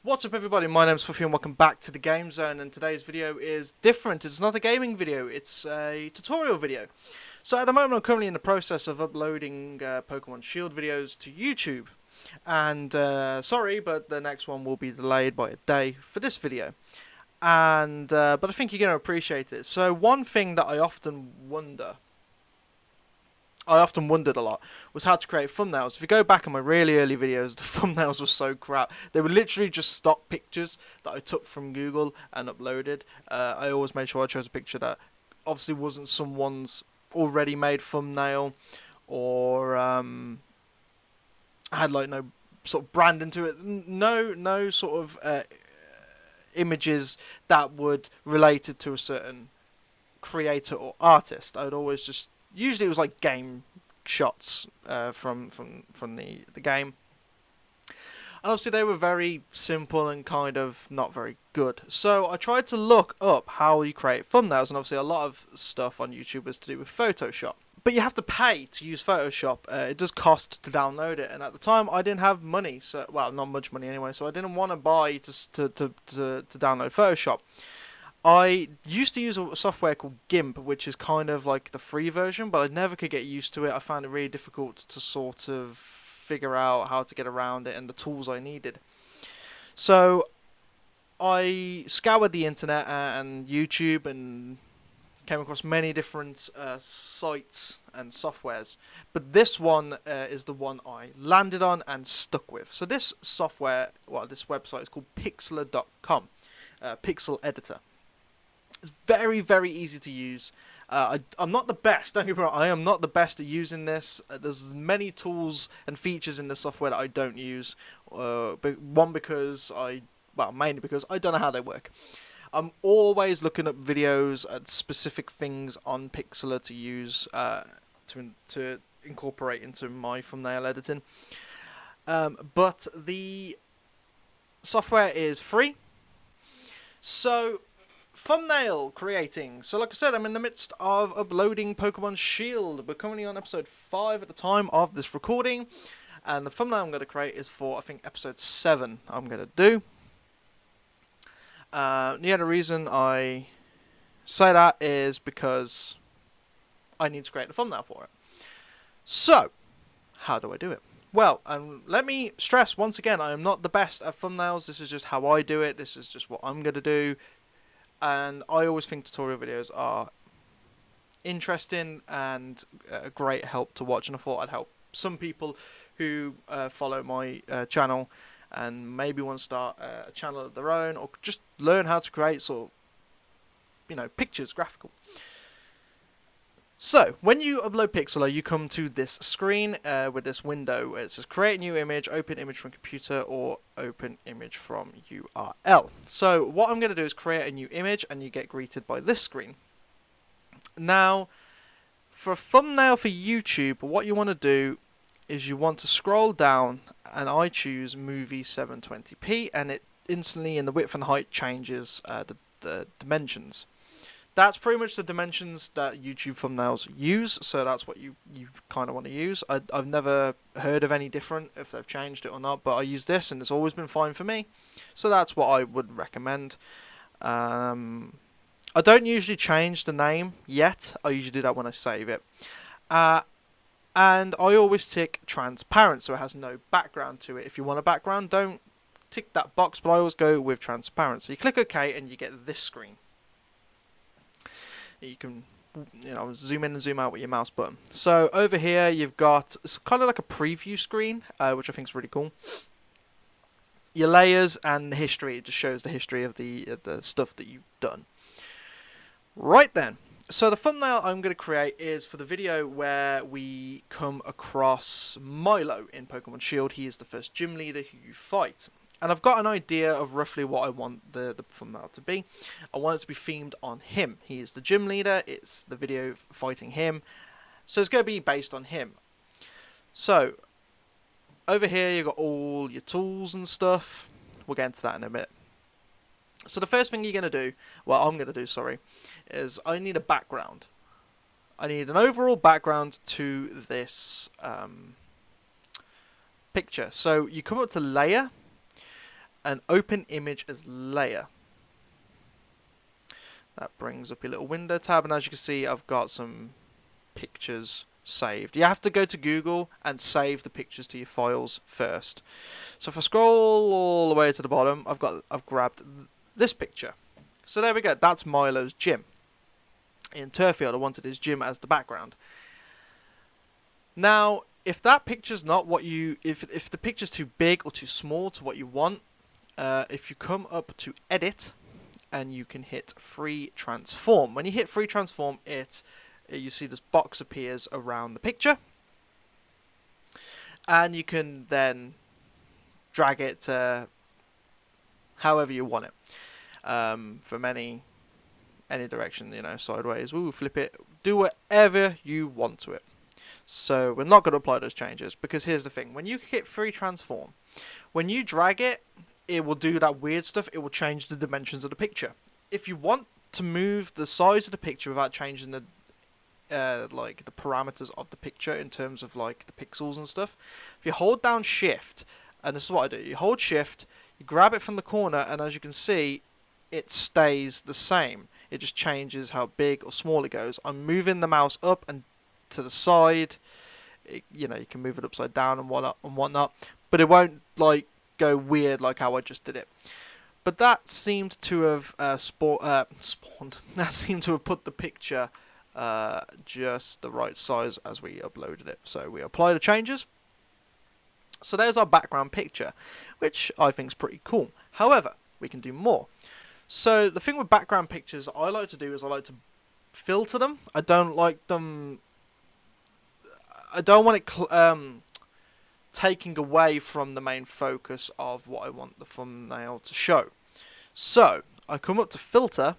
What's up everybody, my name's Fuffy and welcome back to the Game Zone, and today's video is different. It's not a gaming video, it's a tutorial video. So at the moment I'm currently in the process of uploading Pokemon Shield videos to YouTube. And sorry, but the next one will be delayed by a day for this video. And but I think you're going to appreciate it. So one thing that I often wondered a lot was how to create thumbnails. If you go back in my really early videos, the thumbnails were so crap. They were literally just stock pictures that I took from Google and uploaded. I always made sure I chose a picture that obviously wasn't someone's already made thumbnail or had like no sort of brand into it. No sort of images that would relate it to a certain creator or artist. I would always just usually it was like game shots from the game, and obviously they were very simple and kind of not very good. So I tried to look up how you create thumbnails, and obviously a lot of stuff on YouTube is to do with Photoshop. But you have to pay to use Photoshop. It does cost to download it, and at the time I didn't have money. So well, not much money anyway. So I didn't want to buy to download Photoshop. I used to use a software called GIMP, which is kind of like the free version, but I never could get used to it. I found it really difficult to sort of figure out how to get around it and the tools I needed. So I scoured the internet and YouTube and came across many different sites and softwares, but this one is the one I landed on and stuck with. So this software, well, this website is called Pixlr.com, Pixel Editor. It's very, very easy to use. I'm not the best, don't get me wrong, I am not the best at using this. There's many tools and features in the software that I don't use. Mainly because I don't know how they work. I'm always looking up videos at specific things on Pixlr to use to incorporate into my thumbnail editing. But the software is free. So thumbnail creating. So like I said, I'm in the midst of uploading Pokemon Shield. We're currently on episode 5 at the time of this recording. And the thumbnail I'm going to create is for, I think, episode 7 I'm going to do. The reason I say that is because I need to create a thumbnail for it. So, how do I do it? Well, let me stress once again, I am not the best at thumbnails. This is just how I do it. This is just what I'm going to do. And I always think tutorial videos are interesting and a great help to watch. And I thought I'd help some people who follow my channel and maybe want to start a channel of their own, or just learn how to create sort of, pictures, graphical. So, when you upload Pixlr, you come to this screen with this window. It says create new image, open image from computer, or open image from URL. So, what I'm going to do is create a new image, and you get greeted by this screen. Now, for a thumbnail for YouTube, what you want to do is you want to scroll down, and I choose Movie 720p, and it instantly, in the width and height, changes the dimensions. That's pretty much the dimensions that YouTube thumbnails use, so that's what you kind of want to use. I've never heard of any different, if they've changed it or not, but I use this and it's always been fine for me. So that's what I would recommend. I don't usually change the name yet. I usually do that when I save it. And I always tick transparent, so it has no background to it. If you want a background, don't tick that box, but I always go with transparent. So you click OK and you get this screen. You can, zoom in and zoom out with your mouse button. So over here you've got, it's kind of like a preview screen, which I think is really cool. Your layers and the history. It just shows the history of the stuff that you've done. Right then. So the thumbnail I'm going to create is for the video where we come across Milo in Pokemon Shield. He is the first gym leader who you fight. And I've got an idea of roughly what I want the thumbnail to be. I want it to be themed on him. He is the gym leader. It's the video fighting him. So it's going to be based on him. So, over here you've got all your tools and stuff. We'll get into that in a bit. So the first thing you're going to do, well I'm going to do, sorry, is I need a background. I need an overall background to this picture. So you come up to layer, an open image as layer. That brings up your little window tab, and as you can see, I've got some pictures saved. You have to go to Google and save the pictures to your files first. So if I scroll all the way to the bottom, I've grabbed this picture. So there we go. That's Milo's gym. In Turffield, I wanted his gym as the background. Now, if that picture's not what you, if the picture's too big or too small to what you want, if you come up to Edit, and you can hit Free Transform. When you hit Free Transform, you see this box appears around the picture, and you can then drag it however you want it, from any direction, you know, sideways, flip it, do whatever you want to it. So we're not going to apply those changes, because here's the thing: when you hit Free Transform, when you drag it, it will do that weird stuff. It will change the dimensions of the picture. If you want to move the size of the picture without changing the like the parameters of the picture in terms of like the pixels and stuff, if you hold down Shift, and this is what I do: you hold Shift, you grab it from the corner, and as you can see, it stays the same. It just changes how big or small it goes. I'm moving the mouse up and to the side. You know, you can move it upside down and whatnot, but it won't like go weird like how I just did it. But that seemed to have spawned. That seemed to have put the picture just the right size as we uploaded it. So we apply the changes. So there's our background picture, which I think is pretty cool. However, we can do more. So the thing with background pictures I like to do is I like to filter them. I don't like them. I don't want it taking away from the main focus of what I want the thumbnail to show. So I come up to Filter,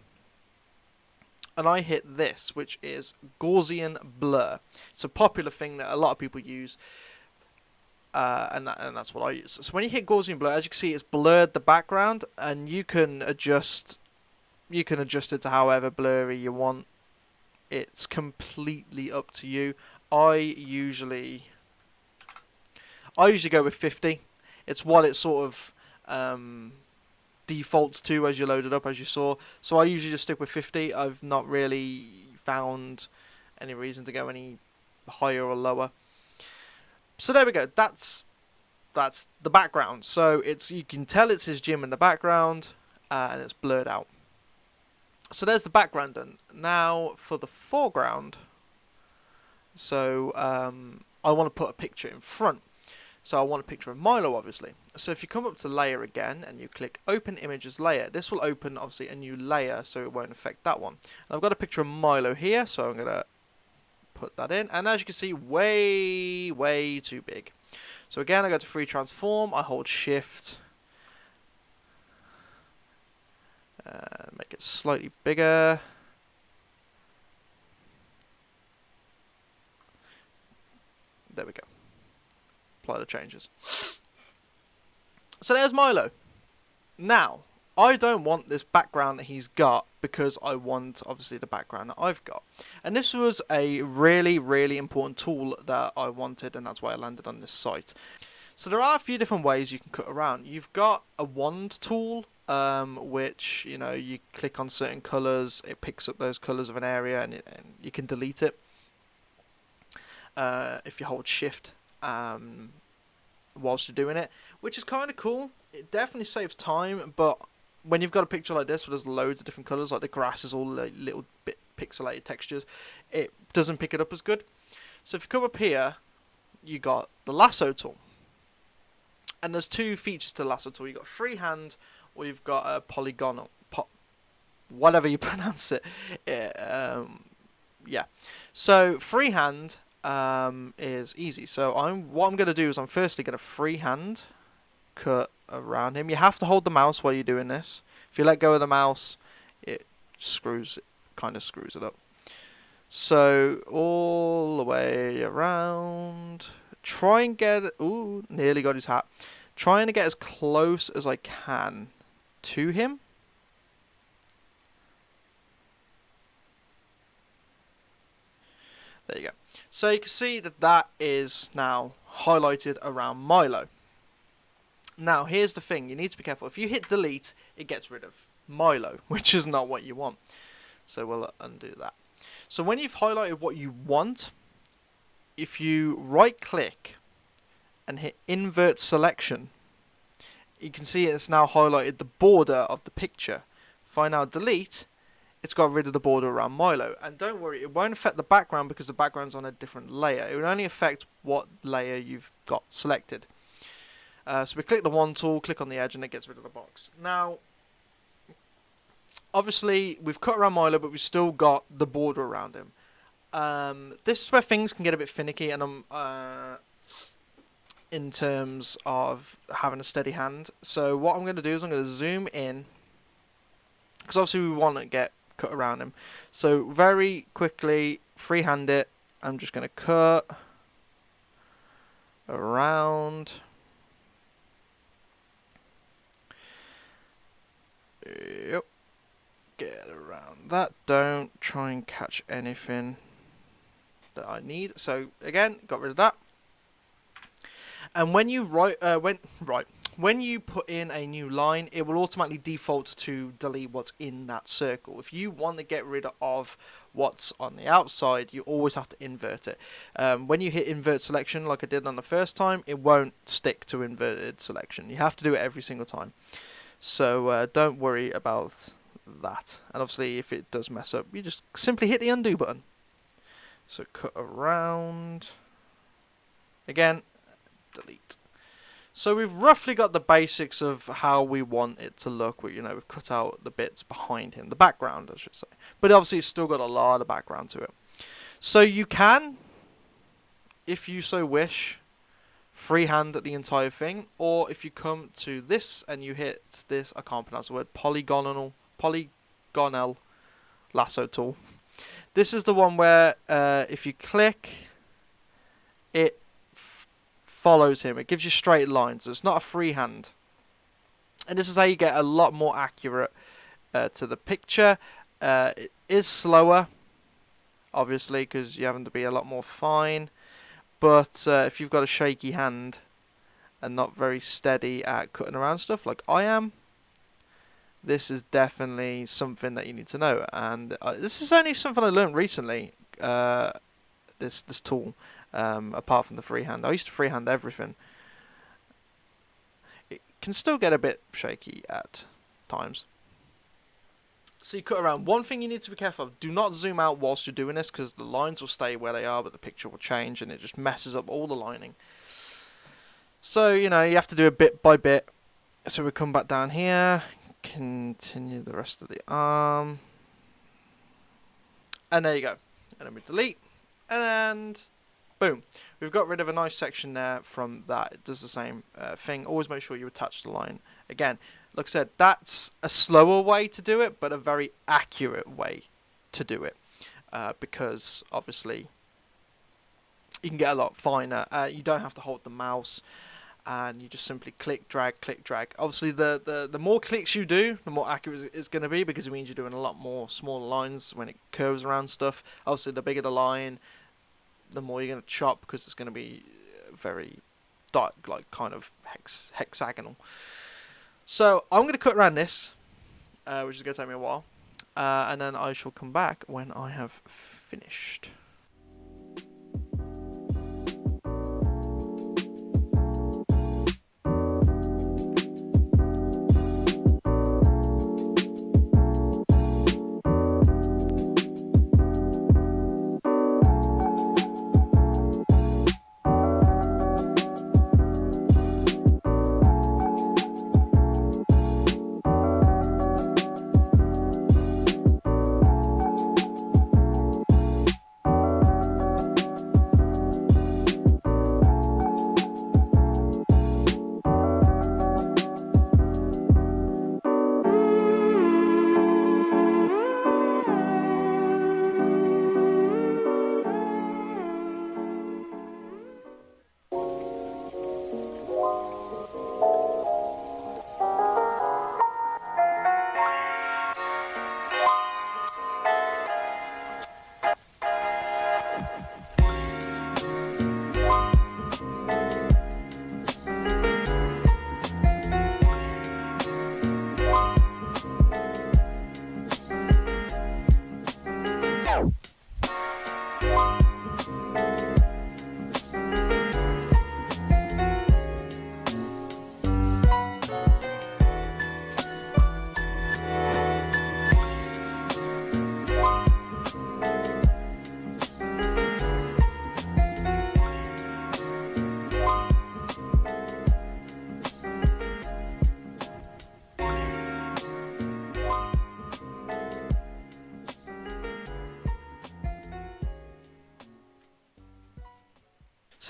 and I hit this, which is Gaussian blur. It's a popular thing that a lot of people use, and that's what I use. So when you hit Gaussian blur, as you can see, it's blurred the background, and you can adjust it to however blurry you want. It's completely up to you. I usually go with 50. It's what it sort of defaults to as you load it up, as you saw. So I usually just stick with 50. I've not really found any reason to go any higher or lower. So there we go. That's the background. So you can tell it's his gym in the background, and it's blurred out. So there's the background done. Now for the foreground. So I want to put a picture in front. So I want a picture of Milo, obviously. So if you come up to Layer again and you click Open Images Layer, this will open, obviously, a new layer, so it won't affect that one. And I've got a picture of Milo here, so I'm going to put that in. And as you can see, way too big. So again, I go to Free Transform, I hold Shift, make it slightly bigger. There we go. Apply the changes. So there's Milo. Now, I don't want this background that he's got, because I want, obviously, the background that I've got. And this was a really important tool that I wanted, and that's why I landed on this site. So there are a few different ways you can cut around. You've got a wand tool, which, you know, you click on certain colours, it picks up those colours of an area, and you can delete it if you hold Shift whilst you're doing it, which is kind of cool. It definitely saves time, but when you've got a picture like this where there's loads of different colours, like the grass is all like little bit pixelated textures, it doesn't pick it up as good. So if you come up here, you got the lasso tool, and there's two features to the lasso tool. You've got freehand, or you've got a polygonal, whatever you pronounce it. Yeah. So freehand is easy. So what I'm going to do is I'm firstly going to freehand cut around him. You have to hold the mouse while you're doing this. If you let go of the mouse, it kind of screws it up. So all the way around. Try and get, ooh, nearly got his hat. Trying to get as close as I can to him. There you go. So you can see that is now highlighted around Milo. Now, here's the thing. You need to be careful. If you hit delete, it gets rid of Milo, which is not what you want. So we'll undo that. So when you've highlighted what you want, if you right-click and hit invert selection, you can see it's now highlighted the border of the picture. If I now delete, it's got rid of the border around Milo. And don't worry, it won't affect the background because the background's on a different layer. It will only affect what layer you've got selected. So we click the one tool, click on the edge, and it gets rid of the box. Now, obviously, we've cut around Milo, but we've still got the border around him. This is where things can get a bit finicky, and in terms of having a steady hand. So what I'm going to do is I'm going to zoom in, because obviously we want to get cut around him. So very quickly, freehand it. I'm just going to cut around. Yep. Get around that. Don't try and catch anything that I need. So again, got rid of that. And when you when you put in a new line, it will automatically default to delete what's in that circle. If you want to get rid of what's on the outside, you always have to invert it. When you hit invert selection, like I did on the first time, it won't stick to inverted selection. You have to do it every single time. So don't worry about that. And obviously, if it does mess up, you just simply hit the undo button. So cut around. Again, delete. So we've roughly got the basics of how we want it to look. We've cut out the bits behind him, the background, I should say. But obviously, it's still got a lot of background to it. So you can, if you so wish, freehand the entire thing, or if you come to this and you hit this, I can't pronounce the word, polygonal lasso tool. This is the one where if you click, it follows him. It gives you straight lines. So it's not a freehand. And this is how you get a lot more accurate to the picture. It is slower, obviously, because you're having to be a lot more fine. But if you've got a shaky hand and not very steady at cutting around stuff like I am, this is definitely something that you need to know. And this is only something I learned recently, this tool, apart from the freehand. I used to freehand everything. It can still get a bit shaky at times. So you cut around. One thing you need to be careful of, do not zoom out whilst you're doing this, because the lines will stay where they are, but the picture will change, and it just messes up all the lining. So, you have to do it bit by bit. So we come back down here, continue the rest of the arm. And there you go. And then we delete, and boom. We've got rid of a nice section there from that. It does the same thing. Always make sure you attach the line. Again, like I said, that's a slower way to do it, but a very accurate way to do it. Because, obviously, you can get a lot finer. You don't have to hold the mouse, and you just simply click, drag, click, drag. Obviously, the more clicks you do, the more accurate it's going to be, because it means you're doing a lot more smaller lines when it curves around stuff. Obviously, the bigger the line, the more you're going to chop, because it's going to be very dark, like kind of hexagonal. So I'm going to cut around this, which is going to take me a while, and then I shall come back when I have finished.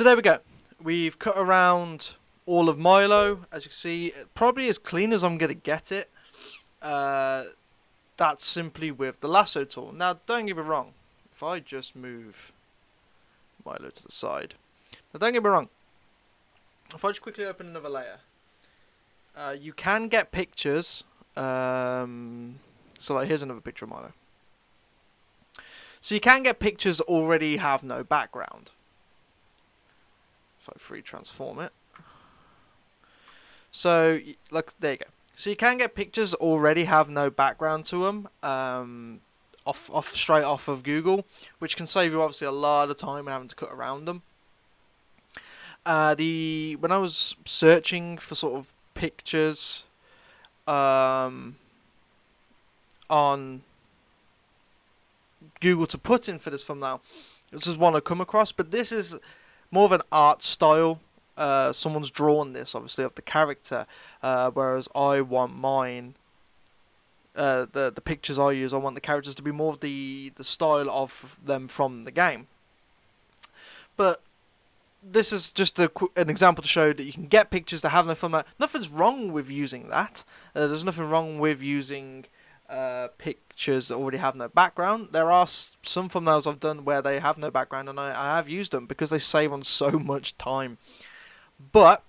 So there we go. We've cut around all of Milo. As you can see, probably as clean as I'm going to get it. That's simply with the lasso tool. Now, don't get me wrong. If I just move Milo to the side. Now, don't get me wrong. If I just quickly open another layer. You can get pictures. So like, here's another picture of Milo. So you can get pictures that already have no background. If I free transform it. So, look, there you go. So you can get pictures that already have no background to them, straight off of Google, which can save you obviously a lot of time and having to cut around them. When I was searching for sort of pictures, on Google to put in for this thumbnail, this is one I come across, but this is more of an art style. Someone's drawn this, obviously, of the character, whereas I want mine, the pictures I use, I want the characters to be more of the style of them from the game. But this is just an example to show that you can get pictures that have no thumbnail. Nothing's wrong with using that. There's nothing wrong with using pictures that already have no background. There are some thumbnails I've done where they have no background, and I have used them because they save on so much time. But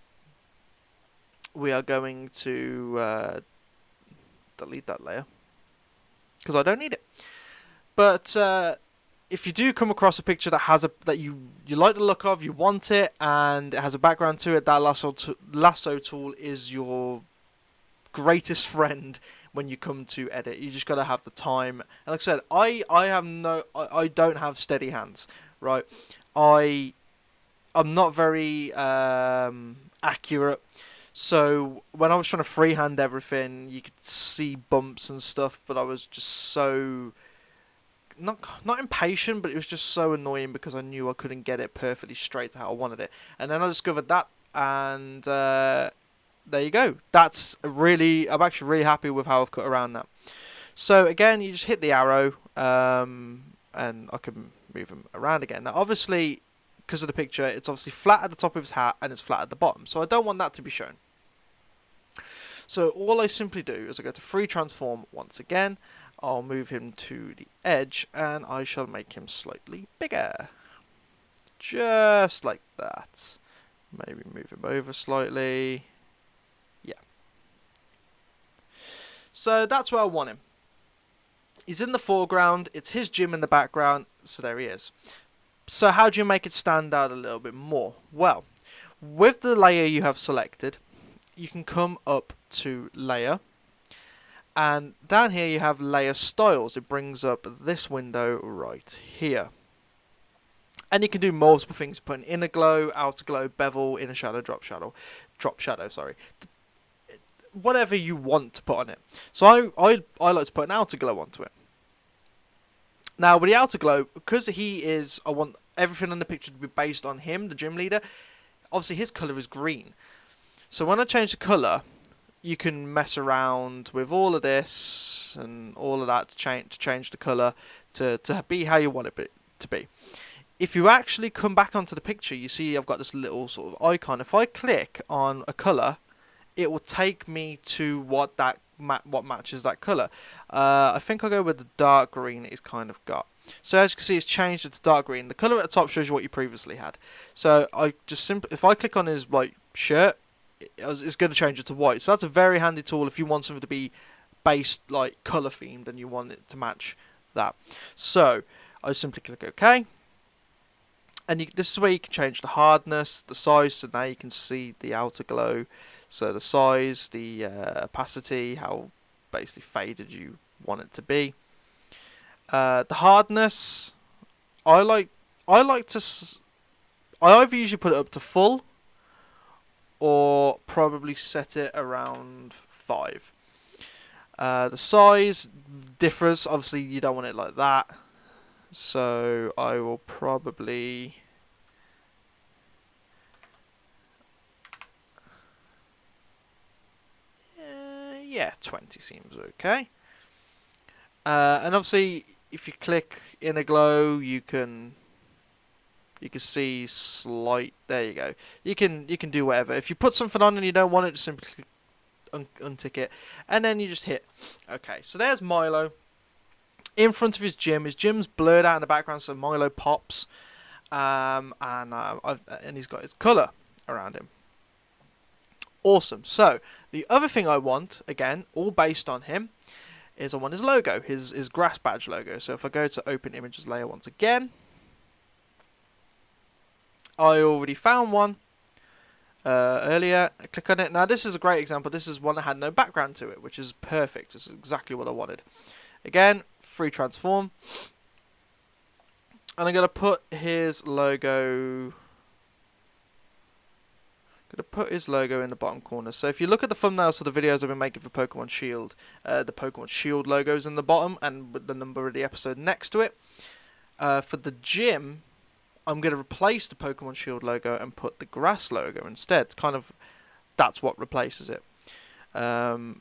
we are going to delete that layer because I don't need it. But if you do come across a picture that has that you like the look of, you want it, and it has a background to it, that lasso tool is your greatest friend when you come to edit. You just got to have the time. And like I said, I don't have steady hands, right? I'm not very accurate, so when I was trying to freehand everything, you could see bumps and stuff, but I was just so not impatient, but it was just so annoying because I knew I couldn't get it perfectly straight to how I wanted it. And then I discovered that, and there you go. I'm actually really happy with how I've cut around that. So again, you just hit the arrow, and I can move him around again. Now obviously, because of the picture, it's obviously flat at the top of his hat and it's flat at the bottom, so I don't want that to be shown. So all I simply do is I go to free transform once again. I'll move him to the edge and I shall make him slightly bigger, just like that. Maybe move him over slightly. Yeah. So that's where I want him. He's in the foreground, it's his gym in the background, so there he is. So how do you make it stand out a little bit more? Well, with the layer you have selected, you can come up to layer, and down here you have layer styles. It brings up this window right here. And you can do multiple things, put an inner glow, outer glow, bevel, inner shadow, drop shadow, sorry. Whatever you want to put on it. So I like to put an outer glow onto it. Now with the outer glow, because I want everything in the picture to be based on him, the gym leader, obviously his colour is green. So when I change the colour, you can mess around with all of this and all of that to change the colour to be how you want it to be. If you actually come back onto the picture, you see I've got this little sort of icon. If I click on a colour, it will take me to what matches that colour. I think I'll go with the dark green it's kind of got. So as you can see, it's changed it to dark green. The colour at the top shows you what you previously had. So I just if I click on his shirt, it's going to change it to white. So that's a very handy tool if you want something to be based colour themed and you want it to match that. So I simply click OK. And this is where you can change the hardness, the size, so now you can see the outer glow. So the size, the opacity, how basically faded you want it to be. The hardness, I either usually put it up to full, or probably set it around 5. The size differs. Obviously, you don't want it like that. So I will probably yeah, 20 seems okay. And obviously, if you click inner glow, you can You can see slight. There you go. You can do whatever. If you put something on and you don't want it, just simply click untick it, and then you just hit okay. So there's Milo in front of his gym. His gym's blurred out in the background, so Milo pops, and he's got his colour around him. Awesome. So the other thing I want, again, all based on him, is I want his logo, his grass badge logo. So if I go to open images layer once again, I already found one earlier. I click on it. Now this is a great example. This is one that had no background to it, which is perfect. It's exactly what I wanted. Again, free transform, and I'm gonna put his logo. In the bottom corner. So if you look at the thumbnails for the videos I've been making for Pokemon Shield, the Pokemon Shield logo is in the bottom, and with the number of the episode next to it. For the gym, I'm going to replace the Pokemon Shield logo and put the grass logo instead. Kind of, that's what replaces it.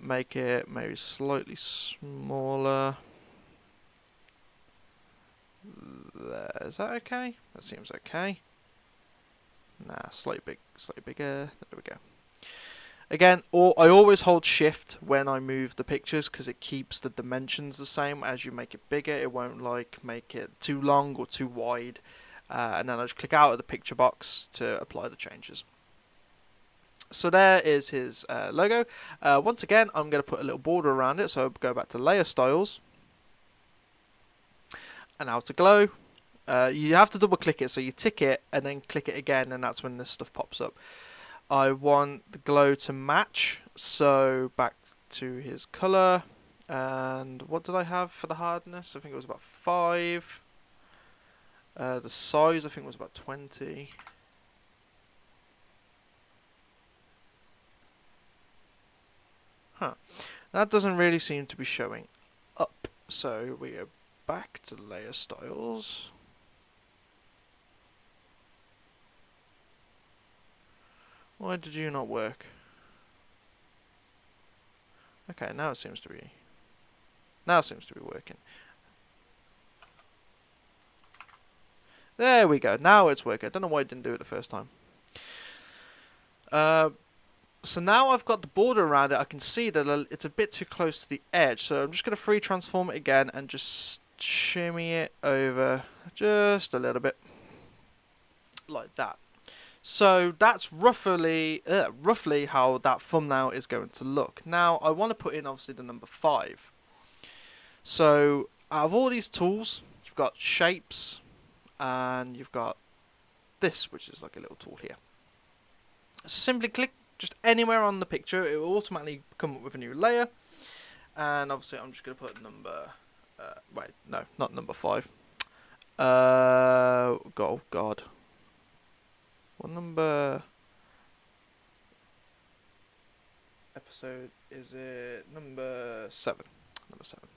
Make it maybe slightly smaller. There, is that okay? That seems okay. Nah, slightly bigger. There we go. Again, I always hold shift when I move the pictures because it keeps the dimensions the same. As you make it bigger, it won't like make it too long or too wide. And then I just click out of the picture box to apply the changes. So there is his logo. Once again, I'm going to put a little border around it. So I'll go back to layer styles and outer glow. You have to double click it, so you tick it and then click it again, and that's when this stuff pops up. I want the glow to match, so back to his color. And what did I have for the hardness? I think it was about 5. The size I think was about 20. Huh. That doesn't really seem to be showing up. So we are back to layer styles. Why did you not work? Okay, now it seems to be. Now it seems to be working. There we go. Now it's working. I don't know why I didn't do it the first time. So now I've got the border around it. I can see that it's a bit too close to the edge. So I'm just going to free transform it again and just shimmy it over just a little bit. Like that. So that's roughly how that thumbnail is going to look. Now I want to put in obviously the number 5. So out of all these tools, you've got shapes and you've got this, which is like a little tool here. So simply click just anywhere on the picture. It will automatically come up with a new layer. And obviously I'm just going to put number, wait, no, not number 5. Oh God. What number episode is it? Number 7. Number 7.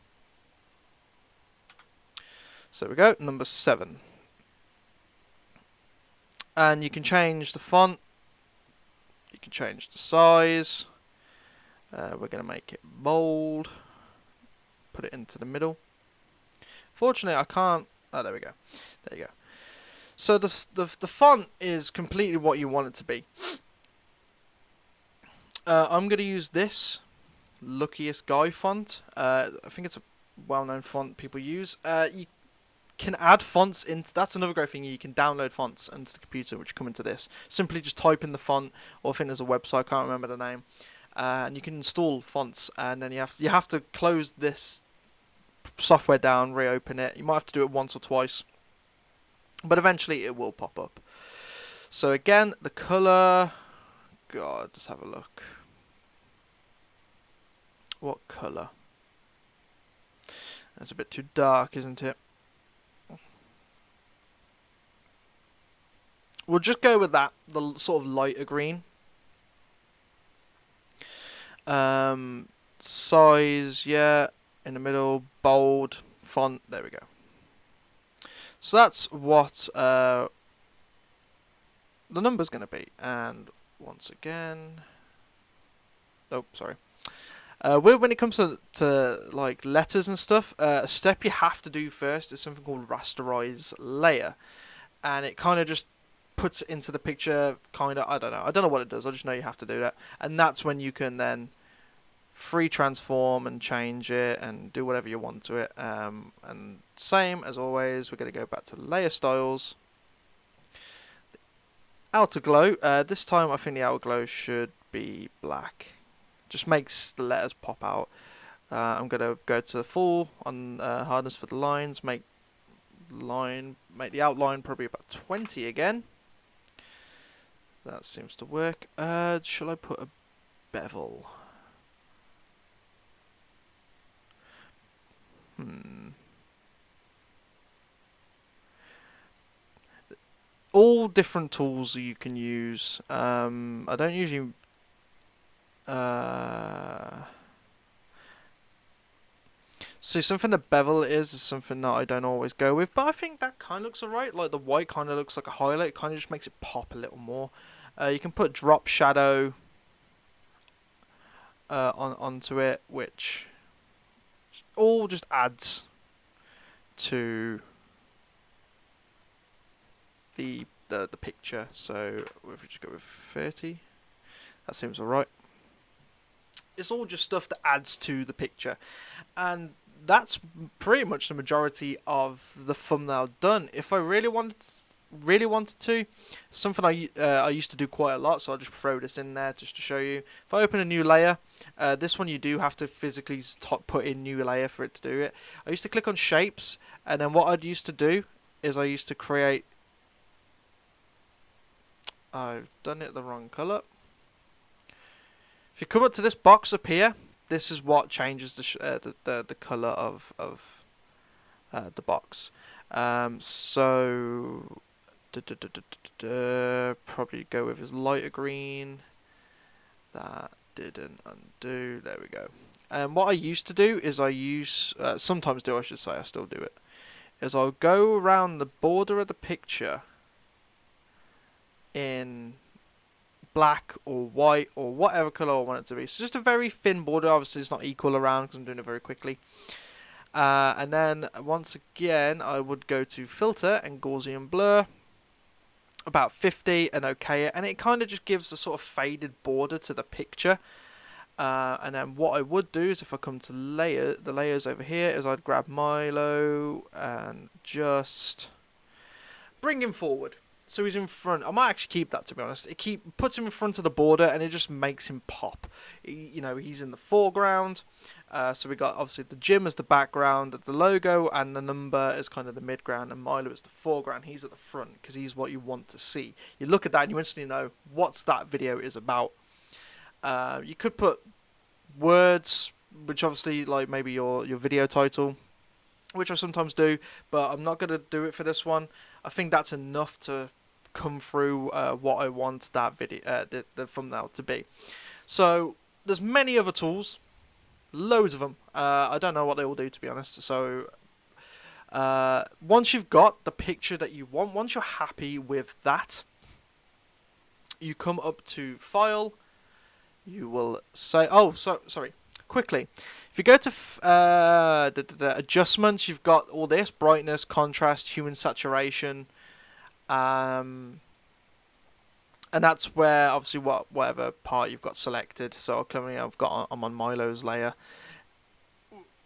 So we go, number 7. And you can change the font. You can change the size. We're going to make it bold. Put it into the middle. Fortunately, I can't. Oh, there we go. There you go. So the font is completely what you want it to be. I'm going to use this Luckiest Guy font. I think it's a well-known font people use. You can add fonts into. That's another great thing. You can download fonts onto the computer, which come into this. Simply just type in the font, or I think there's a website. I can't remember the name. And you can install fonts, and then you have to close this software down, reopen it. You might have to do it once or twice. But eventually it will pop up. So again, the colour. God, let's have a look. What colour? That's a bit too dark, isn't it? We'll just go with that, the sort of lighter green. Size, yeah, in the middle, bold, font, there we go. So that's what the number's going to be. And once again, oh, sorry. When it comes to like letters and stuff, a step you have to do first is something called rasterize layer. and it kind of just puts it into the picture. Kind of, I don't know what it does. I just know you have to do that, and that's when you can then free transform and change it and do whatever you want to it. And same as always, we're going to go back to layer styles, outer glow. This time I think the outer glow should be black. Just makes the letters pop out. I'm going to go to the full on hardness for the lines. Make the outline probably about 20 again. That seems to work. Shall I put a bevel? All different tools you can use. I don't usually. So something that bevel is something that I don't always go with, but I think that kind of looks alright. Like the white kind of looks like a highlight. It kind of just makes it pop a little more. You can put drop shadow onto it, which all just adds to the picture. So if we just go with 30, that seems alright. It's all just stuff that adds to the picture, and that's pretty much the majority of the thumbnail done. If I really wanted to, something I used to do quite a lot, so I'll just throw this in there just to show you. If I open a new layer, this one you do have to physically put in new layer for it to do it. I used to click on shapes, and then what I'd used to do is I used to create. I've done it the wrong color. If you come up to this box up here, this is what changes the color of the box. So probably go with his lighter green. That didn't undo. There we go. And what I used to do is sometimes do, I should say, I still do it, is I'll go around the border of the picture in black or white or whatever color I want it to be. So just a very thin border. Obviously it's not equal around because I'm doing it very quickly. And then once again I would go to filter and Gaussian blur, about 50, and OK it, and it kind of just gives a sort of faded border to the picture. And then what I would do is, if I come to the layers over here, is I'd grab Milo and just bring him forward. So he's in front. I might actually keep that, to be honest. It puts him in front of the border, and it just makes him pop. He's in the foreground. So we got obviously the gym as the background, the logo, and the number is kind of the midground, and Milo is the foreground. He's at the front because he's what you want to see. You look at that and you instantly know what's that video is about. You could put words, which obviously like maybe your video title, which I sometimes do, but I'm not going to do it for this one. I think that's enough to come through what I want that video, the thumbnail to be. So there's many other tools, loads of them. I don't know what they all do, to be honest. So once you've got the picture that you want, once you're happy with that, you come up to File. You will say, quickly. If you go to adjustments, you've got all this: brightness, contrast, hue and saturation, and that's where obviously whatever part you've got selected. So currently I'm on Milo's layer.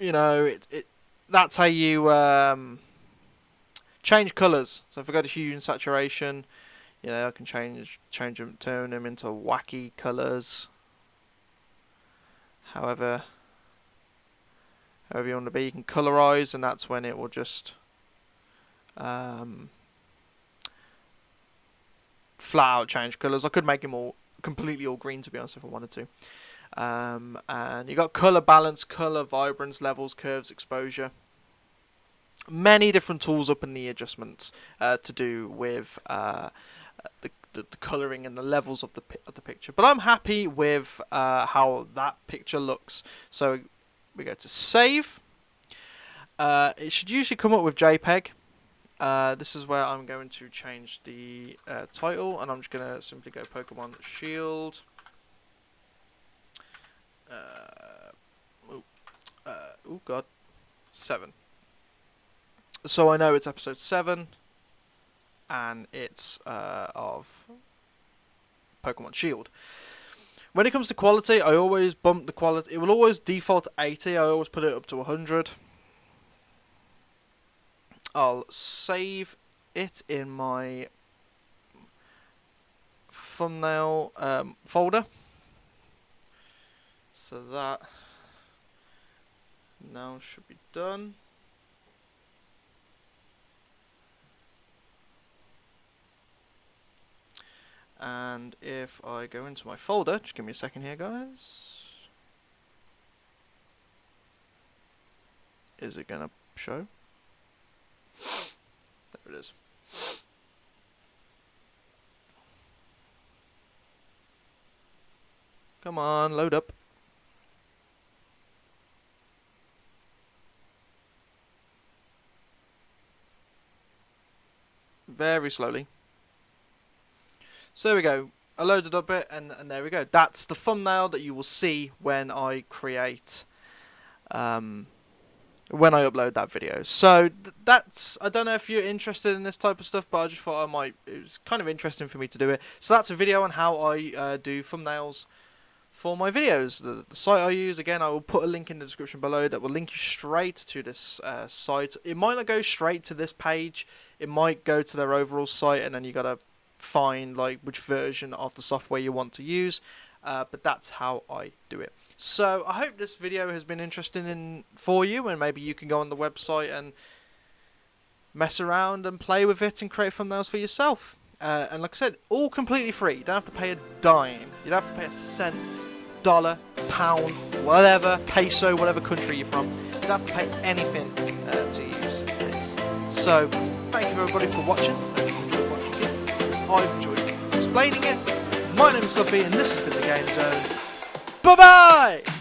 That's how you change colors. So if I go to hue and saturation, I can change them, turn them into wacky colors. However you want to be. You can colorize, and that's when it will just flat out change colors. I could make them all completely all green, to be honest, if I wanted to. And you got color balance, color vibrance, levels, curves, exposure. Many different tools up in the adjustments to do with the coloring and the levels of the picture. But I'm happy with how that picture looks. So we go to save. It should usually come up with JPEG. This is where I'm going to change the title, and I'm just going to simply go Pokemon Shield. Oh god, 7. So I know it's episode 7. and it's of Pokemon Shield. When it comes to quality, I always bump the quality. It will always default to 80. I always put it up to 100. I'll save it in my thumbnail folder. So that now should be done. And if I go into my folder, just give me a second here, guys. Is it going to show? There it is. Come on, load up. Very slowly. So there we go. I loaded up it, and there we go. That's the thumbnail that you will see when I create, when I upload that video. So that's, I don't know if you're interested in this type of stuff, but I just thought it was kind of interesting for me to do it. So that's a video on how I do thumbnails for my videos. The site I use, again, I will put a link in the description below that will link you straight to this site. It might not go straight to this page. It might go to their overall site, and then you gotta find like which version of the software you want to use, but that's how I do it. So I hope this video has been interesting for you, and maybe you can go on the website and mess around and play with it and create thumbnails for yourself. And like I said, all completely free. You don't have to pay a dime. You don't have to pay a cent, dollar, pound, whatever, peso, whatever country you're from. You don't have to pay anything to use this. So thank you everybody for watching. I've enjoyed explaining it. My name is Luffy, and this has been the Game Zone. Bye bye!